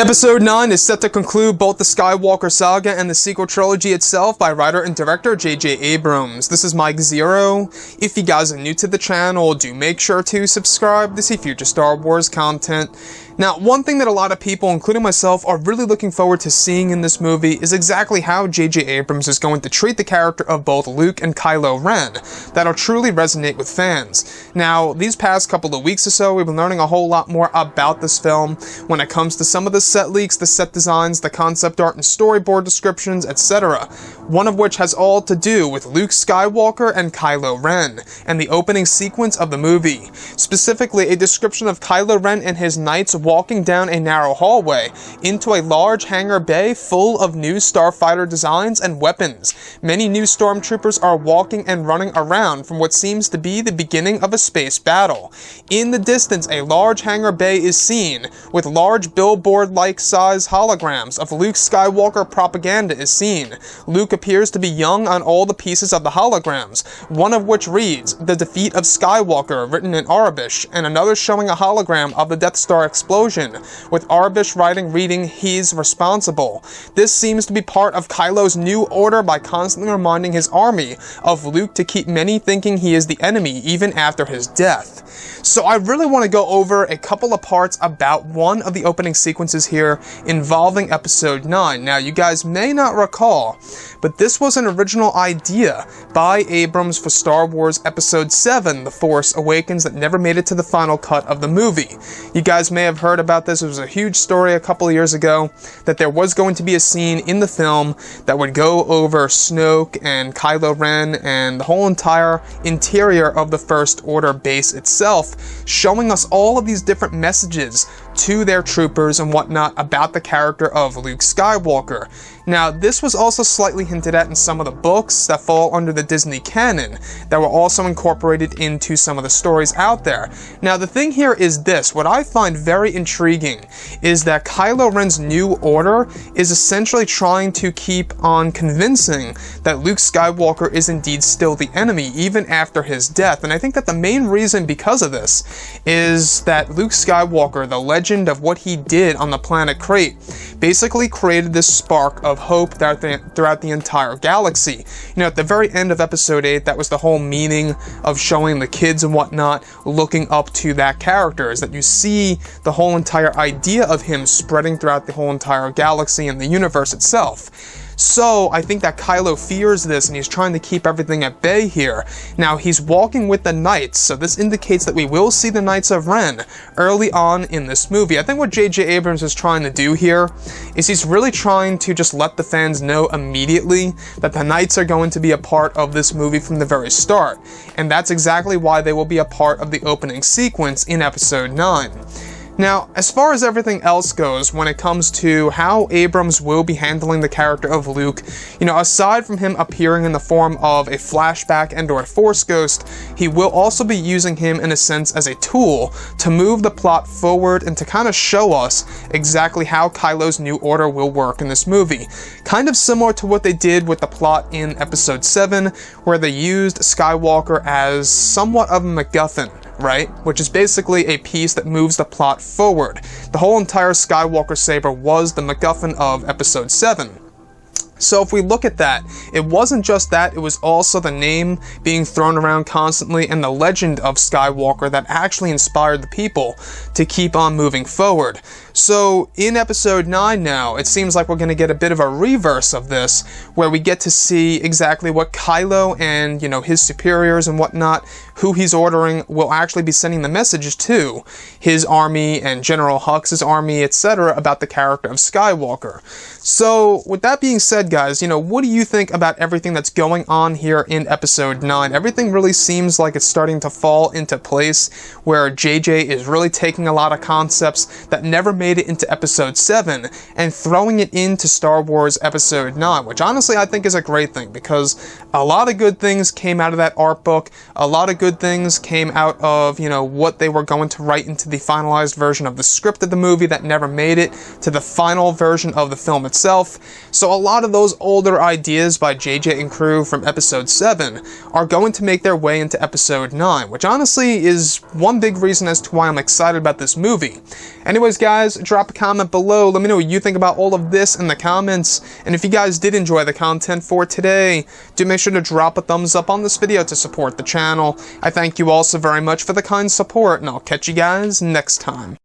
Episode 9 is set to conclude both the Skywalker saga and the sequel trilogy itself by writer and director J.J. Abrams. This is Mike Zero. If you guys are new to the channel, do make sure to subscribe to see future Star Wars content. Now, one thing that a lot of people, including myself, are really looking forward to seeing in this movie is exactly how J.J. Abrams is going to treat the character of both Luke and Kylo Ren that'll truly resonate with fans. Now, these past couple of weeks or so, we've been learning a whole lot more about this film when it comes to some of the set leaks, the set designs, the concept art and storyboard descriptions, etc. One of which has all to do with Luke Skywalker and Kylo Ren, and the opening sequence of the movie. Specifically, a description of Kylo Ren and his knights walking down a narrow hallway into a large hangar bay full of new starfighter designs and weapons. Many new stormtroopers are walking and running around from what seems to be the beginning of a space battle. In the distance, a large hangar bay is seen, with large billboard-like size holograms of Luke Skywalker propaganda is seen. Luke appears to be young on all the pieces of the holograms, one of which reads, "The defeat of Skywalker," written in Arabic, and another showing a hologram of the Death Star explosion, with Arabic writing reading, "He's responsible." This seems to be part of Kylo's new order by constantly reminding his army of Luke to keep many thinking he is the enemy even after his death. So I really want to go over a couple of parts about one of the opening sequences here involving Episode 9. Now, you guys may not recall, but this was an original idea by Abrams for Star Wars Episode 7, The Force Awakens, that never made it to the final cut of the movie. You guys may have heard about this. It was a huge story a couple of years ago that there was going to be a scene in the film that would go over Snoke and Kylo Ren and the whole entire interior of the First Order base itself, showing us all of these different messages to their troopers and whatnot about the character of Luke Skywalker. Now, this was also slightly hinted at in some of the books that fall under the Disney canon that were also incorporated into some of the stories out there. Now, the thing here is this. What I find very intriguing is that Kylo Ren's new order is essentially trying to keep on convincing that Luke Skywalker is indeed still the enemy, even after his death. And I think that the main reason because of this is that Luke Skywalker, the legend of what he did on the planet Crate, basically created this spark of hope throughout the entire galaxy. You know, at the very end of Episode 8, that was the whole meaning of showing the kids and whatnot looking up to that character, is that you see the whole entire idea of him spreading throughout the whole entire galaxy and the universe itself. So, I think that Kylo fears this and he's trying to keep everything at bay here. Now, he's walking with the Knights, so this indicates that we will see the Knights of Ren early on in this movie. I think what J.J. Abrams is trying to do here is he's really trying to just let the fans know immediately that the Knights are going to be a part of this movie from the very start. And that's exactly why they will be a part of the opening sequence in Episode 9. Now, as far as everything else goes, when it comes to how Abrams will be handling the character of Luke, you know, aside from him appearing in the form of a flashback and/or a Force ghost, he will also be using him in a sense as a tool to move the plot forward and to kind of show us exactly how Kylo's new order will work in this movie. Kind of similar to what they did with the plot in Episode 7, where they used Skywalker as somewhat of a MacGuffin, right? Which is basically a piece that moves the plot forward. The whole entire Skywalker saber was the MacGuffin of Episode 7. So if we look at that, it wasn't just that, it was also the name being thrown around constantly and the legend of Skywalker that actually inspired the people to keep on moving forward. So in Episode 9 now, it seems like we're going to get a bit of a reverse of this, where we get to see exactly what Kylo and, you know, his superiors and whatnot, who he's ordering, will actually be sending the messages to his army and General Hux's army, etc., about the character of Skywalker. So with that being said, guys, you know, what do you think about everything that's going on here in Episode 9? Everything really seems like it's starting to fall into place, where JJ is really taking a lot of concepts that never made it into Episode 7 and throwing it into Star Wars Episode 9, which honestly I think is a great thing, because a lot of good things came out of that art book, a lot of good things came out of, you know, what they were going to write into the finalized version of the script of the movie that never made it to the final version of the film itself. So a lot of those older ideas by JJ and crew from Episode 7 are going to make their way into Episode 9, which honestly is one big reason as to why I'm excited about this movie. Anyways, guys, guys drop a comment below. Let me know what you think about all of this in the comments. And if you guys did enjoy the content for today, do make sure to drop a thumbs up on this video to support the channel. I thank you all so very much for the kind support, and I'll catch you guys next time.